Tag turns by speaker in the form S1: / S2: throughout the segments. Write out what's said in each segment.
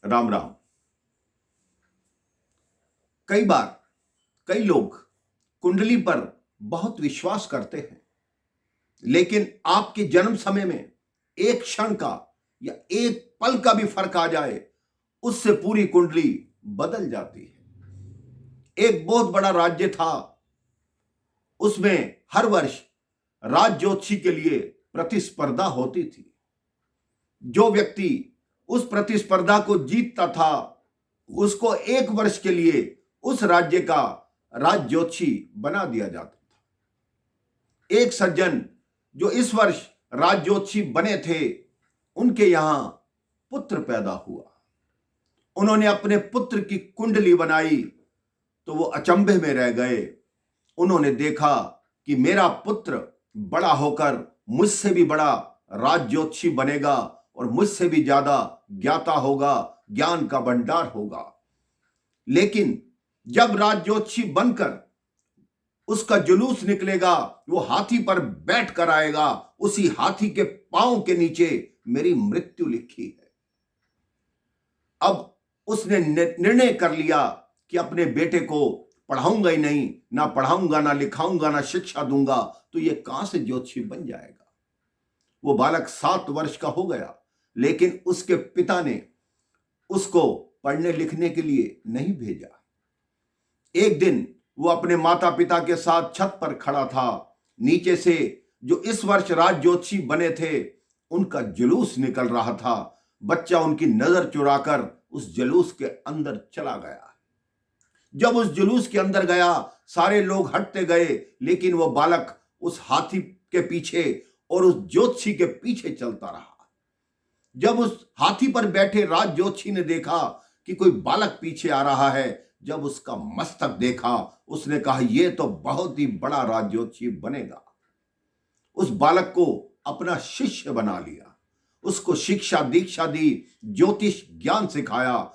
S1: राम राम। कई बार कई लोग कुंडली पर बहुत विश्वास करते हैं, लेकिन आपके जन्म समय में एक क्षण का या एक पल का भी फर्क आ जाए, उससे पूरी कुंडली बदल जाती है। एक बहुत बड़ा राज्य था, उसमें हर वर्ष राज ज्योतिषी के लिए प्रतिस्पर्धा होती थी। जो व्यक्ति उस प्रतिस्पर्धा को जीतता था, उसको एक वर्ष के लिए उस राज्य का राज ज्योतिषी बना दिया जाता था। एक सज्जन जो इस वर्ष राज ज्योतिषी बने थे, उनके यहां पुत्र पैदा हुआ। उन्होंने अपने पुत्र की कुंडली बनाई तो वो अचंभे में रह गए। उन्होंने देखा कि मेरा पुत्र बड़ा होकर मुझसे भी बड़ा राज ज्योतिषी बनेगा और मुझसे भी ज्यादा ज्ञाता होगा, ज्ञान का भंडार होगा। लेकिन जब राज ज्योतिषी बनकर उसका जुलूस निकलेगा, वो हाथी पर बैठ कर आएगा, उसी हाथी के पांव के नीचे मेरी मृत्यु लिखी है। अब उसने निर्णय कर लिया कि अपने बेटे को पढ़ाऊंगा ही नहीं, ना पढ़ाऊंगा, ना लिखाऊंगा, ना शिक्षा दूंगा, तो ये कहां से ज्योतिषी बन जाएगा। वो बालक 7 वर्ष का हो गया, लेकिन उसके पिता ने उसको पढ़ने लिखने के लिए नहीं भेजा। एक दिन वो अपने माता पिता के साथ छत पर खड़ा था। नीचे से जो इस वर्ष राज ज्योतिषी बने थे, उनका जुलूस निकल रहा था। बच्चा उनकी नजर चुराकर उस जुलूस के अंदर चला गया। जब उस जुलूस के अंदर गया, सारे लोग हटते गए, लेकिन वो बालक उस हाथी के पीछे और उस ज्योतिषी के पीछे चलता रहा। जब उस हाथी पर बैठे राज ज्योतिषी ने देखा कि कोई बालक पीछे आ रहा है, जब उसका मस्तक देखा, उसने कहा यह तो बहुत ही बड़ा राज ज्योतिषी बनेगा। उस बालक को अपना शिष्य बना लिया, उसको शिक्षा दीक्षा दी, ज्योतिष ज्ञान सिखाया।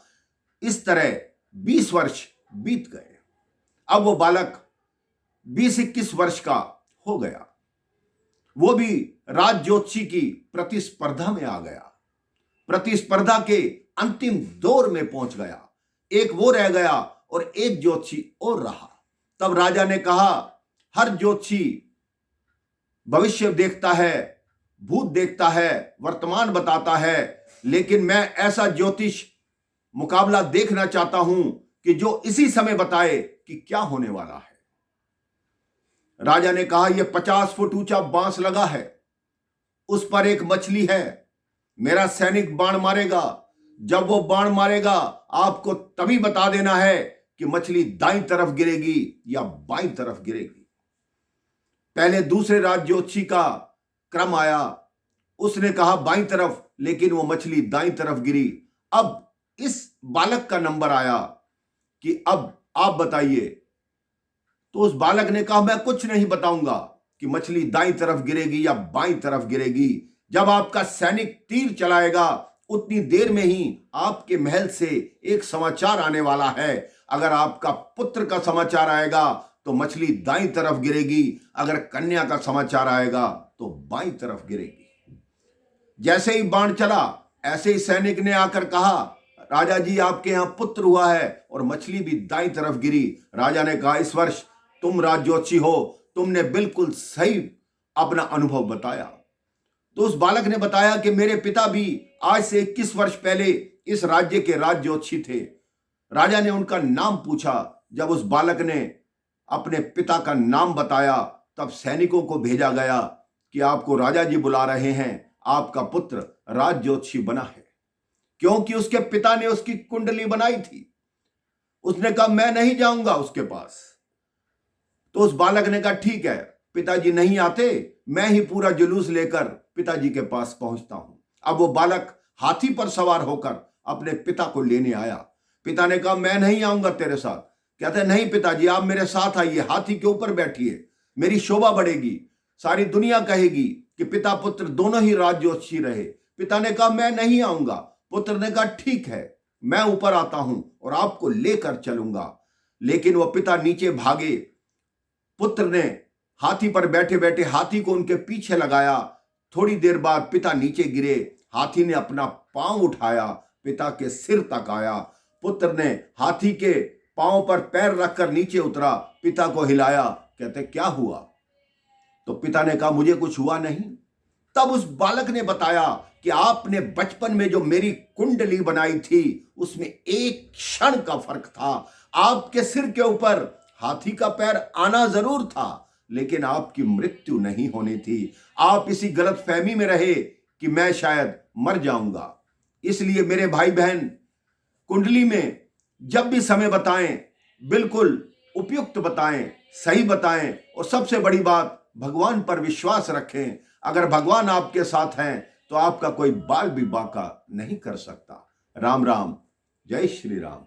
S1: इस तरह 20 वर्ष बीत गए। अब वो बालक 20-21 वर्ष का हो गया। वो भी राज ज्योतिषी की प्रतिस्पर्धा में आ गया। प्रतिस्पर्धा के अंतिम दौर में पहुंच गया। एक वो रह गया और एक ज्योतिषी और रहा। तब राजा ने कहा, हर ज्योतिषी भविष्य देखता है, भूत देखता है, वर्तमान बताता है, लेकिन मैं ऐसा ज्योतिष मुकाबला देखना चाहता हूं कि जो इसी समय बताए कि क्या होने वाला है। राजा ने कहा, यह 50 फुट ऊंचा बांस लगा है, उस पर एक मछली है। मेरा सैनिक बाण मारेगा। जब वो बाण मारेगा, आपको तभी बता देना है कि मछली दाईं तरफ गिरेगी या बाईं तरफ गिरेगी। पहले दूसरे राज ज्योतिषी का क्रम आया, उसने कहा बाईं तरफ, लेकिन वो मछली दाईं तरफ गिरी। अब इस बालक का नंबर आया कि अब आप बताइए। तो उस बालक ने कहा, मैं कुछ नहीं बताऊंगा कि मछली दाईं तरफ गिरेगी या बाईं तरफ गिरेगी। जब आपका सैनिक तीर चलाएगा, उतनी देर में ही आपके महल से एक समाचार आने वाला है। अगर आपका पुत्र का समाचार आएगा तो मछली दाईं तरफ गिरेगी, अगर कन्या का समाचार आएगा तो बाईं तरफ गिरेगी। जैसे ही बाण चला, ऐसे ही सैनिक ने आकर कहा, राजा जी आपके यहां पुत्र हुआ है, और मछली भी दाईं तरफ गिरी। राजा ने कहा, इस वर्ष तुम राज ज्योतिषी हो, तुमने बिल्कुल सही अपना अनुभव बताया। तो उस बालक ने बताया कि मेरे पिता भी आज से 21 वर्ष पहले इस राज्य के राज ज्योतिषी थे। राजा ने उनका नाम पूछा। जब उस बालक ने अपने पिता का नाम बताया, तब सैनिकों को भेजा गया कि आपको राजा जी बुला रहे हैं, आपका पुत्र राज ज्योतिषी बना है। क्योंकि उसके पिता ने उसकी कुंडली बनाई थी। उसने कहा मैं नहीं जाऊंगा उसके पास। तो उस बालक ने कहा ठीक है, पिताजी नहीं आते, मैं ही पूरा जुलूस लेकर पिताजी के पास पहुंचता हूं। अब वो बालक हाथी पर सवार होकर अपने पिता को लेने आया। पिता ने कहा मैं नहीं आऊंगा तेरे साथ। कहते नहीं पिताजी, आप मेरे साथ आइए, हाथी के ऊपर बैठिए, मेरी शोभा बढ़ेगी, सारी दुनिया कहेगी कि पिता पुत्र दोनों ही राज ज्योतिषी रहे। पिता ने कहा मैं नहीं आऊंगा। पुत्र ने कहा ठीक है, मैं ऊपर आता हूं और आपको लेकर चलूंगा। लेकिन वह पिता नीचे भागे। पुत्र ने हाथी पर बैठे बैठे हाथी को उनके पीछे लगाया। थोड़ी देर बाद पिता नीचे गिरे। हाथी ने अपना पांव उठाया, पिता के सिर तक आया। पुत्र ने हाथी के पांव पर पैर रखकर नीचे उतरा, पिता को हिलाया। कहते क्या हुआ? तो पिता ने कहा मुझे कुछ हुआ नहीं। तब उस बालक ने बताया कि आपने बचपन में जो मेरी कुंडली बनाई थी उसमें एक क्षण का फर्क था। आपके सिर के ऊपर हाथी का पैर आना जरूर था, लेकिन आपकी मृत्यु नहीं होनी थी। आप इसी गलतफहमी में रहे कि मैं शायद मर जाऊंगा। इसलिए मेरे भाई बहन, कुंडली में जब भी समय बताएं, बिल्कुल उपयुक्त बताएं, सही बताएं, और सबसे बड़ी बात, भगवान पर विश्वास रखें। अगर भगवान आपके साथ हैं तो आपका कोई बाल भी बांका नहीं कर सकता। राम राम, जय श्री राम।